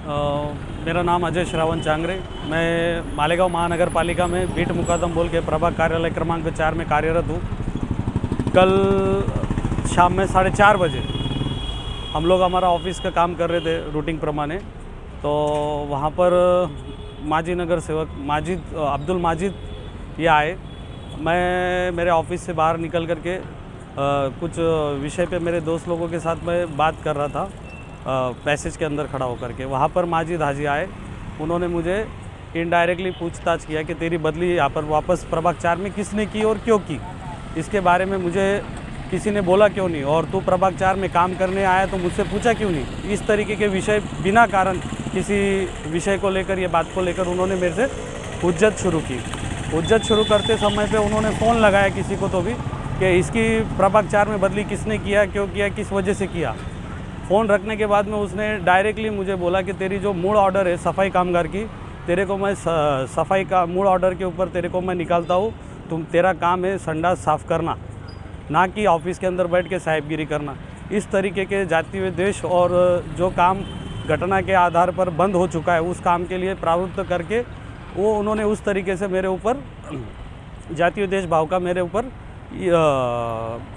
मेरा नाम अजय श्रावण चांगरे। मैं मालेगांव महानगर पालिका में बीट मुकादम बोल के प्रभाग कार्यालय क्रमांक 4 में कार्यरत हूँ। कल शाम में 4:30 बजे हम लोग हमारा ऑफिस का काम कर रहे थे रूटीन प्रमाणे। तो वहाँ पर माजी नगर सेवक अब्दुल माजिद ये आए। मैं मेरे ऑफिस से बाहर निकल करके कुछ विषय पे मेरे दोस्त लोगों के साथ मैं बात कर रहा था पैसेज के अंदर खड़ा होकर के। वहाँ पर माजिद हाजी आए। उन्होंने मुझे इनडायरेक्टली पूछताछ किया कि तेरी बदली यहाँ पर वापस प्रभाग 4 में किसने की और क्यों की, इसके बारे में मुझे किसी ने बोला क्यों नहीं, और तू प्रभाग 4 में काम करने आया तो मुझसे पूछा क्यों नहीं। इस तरीके के विषय बिना कारण किसी विषय को लेकर, ये बात को लेकर उन्होंने मेरे से हुज्जत शुरू की। हुज्जत शुरू करते समय पे उन्होंने फ़ोन लगाया किसी को तो भी कि इसकी प्रभाग 4 में बदली किसने किया, क्यों किया, किस वजह से किया। फ़ोन रखने के बाद में उसने डायरेक्टली मुझे बोला कि तेरी जो मूड ऑर्डर है सफाई कामगार की, तेरे को मैं सफाई का मूड ऑर्डर के ऊपर तेरे को मैं निकालता हूँ। तेरा काम है संडास साफ़ करना, ना कि ऑफिस के अंदर बैठ के साहिबगिरी करना। इस तरीके के जातीय द्वेष और जो काम घटना के आधार पर बंद हो चुका है, उस काम के लिए प्रावृत्त करके वो उन्होंने उस तरीके से मेरे ऊपर जातीय द्वेष भाव का मेरे ऊपर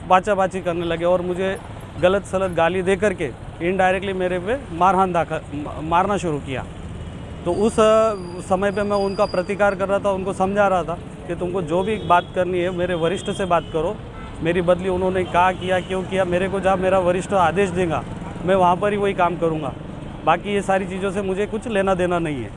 बाचाबाची करने लगे और मुझे गलत सलत गाली दे करके इनडायरेक्टली मेरे पे मारना शुरू किया। तो उस समय पे मैं उनका प्रतिकार कर रहा था, उनको समझा रहा था कि तुमको जो भी बात करनी है मेरे वरिष्ठ से बात करो। मेरी बदली उन्होंने कहा किया, क्यों किया, मेरे को जहाँ मेरा वरिष्ठ आदेश देगा मैं वहाँ पर ही वही काम करूँगा। बाकी ये सारी चीज़ों से मुझे कुछ लेना देना नहीं है।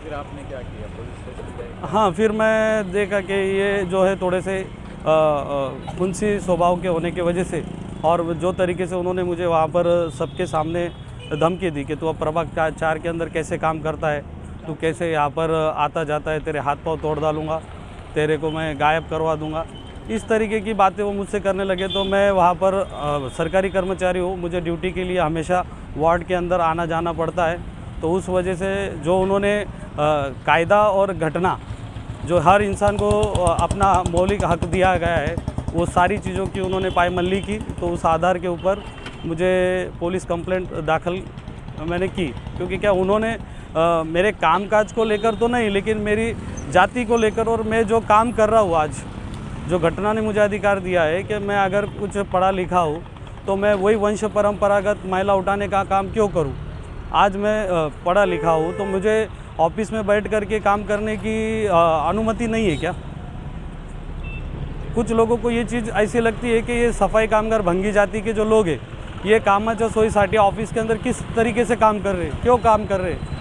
फिर आपने क्या किया? पुलिस स्टेशन गए? हाँ, फिर मैं देखा कि ये जो है थोड़े से खुनसी स्वभाव के होने की वजह से, और जो तरीके से उन्होंने मुझे वहाँ पर सबके सामने धमकी दी कि तू अब प्रभाग 4 के अंदर कैसे काम करता है, तू कैसे यहाँ पर आता जाता है, तेरे हाथ पांव तोड़ डालूँगा, तेरे को मैं गायब करवा दूँगा। इस तरीके की बातें वो मुझसे करने लगे। तो मैं वहाँ पर सरकारी कर्मचारी हूँ, मुझे ड्यूटी के लिए हमेशा वार्ड के अंदर आना जाना पड़ता है। तो उस वजह से जो उन्होंने कायदा और घटना जो हर इंसान को अपना मौलिक हक दिया गया है, वो सारी चीज़ों की उन्होंने पायमल्ली की। तो उस आधार के ऊपर मुझे पुलिस कंप्लेंट दाखिल मैंने की, क्योंकि क्या उन्होंने मेरे कामकाज को लेकर तो नहीं, लेकिन मेरी जाति को लेकर और मैं जो काम कर रहा हूँ आज, जो घटना ने मुझे अधिकार दिया है कि मैं अगर कुछ पढ़ा लिखा हूँ तो मैं वही वंश परंपरागत महिला उठाने का काम क्यों करूँ। आज मैं पढ़ा लिखा हूँ तो मुझे ऑफिस में बैठ कर के काम करने की अनुमति नहीं है क्या? कुछ लोगों को ये चीज़ ऐसी लगती है कि ये सफाई कामगार भंगी जाति के जो लोग हैं, ये कामाच्या सोयीसाठी ऑफिस के अंदर किस तरीके से काम कर रहे हैं, क्यों काम कर रहे हैं।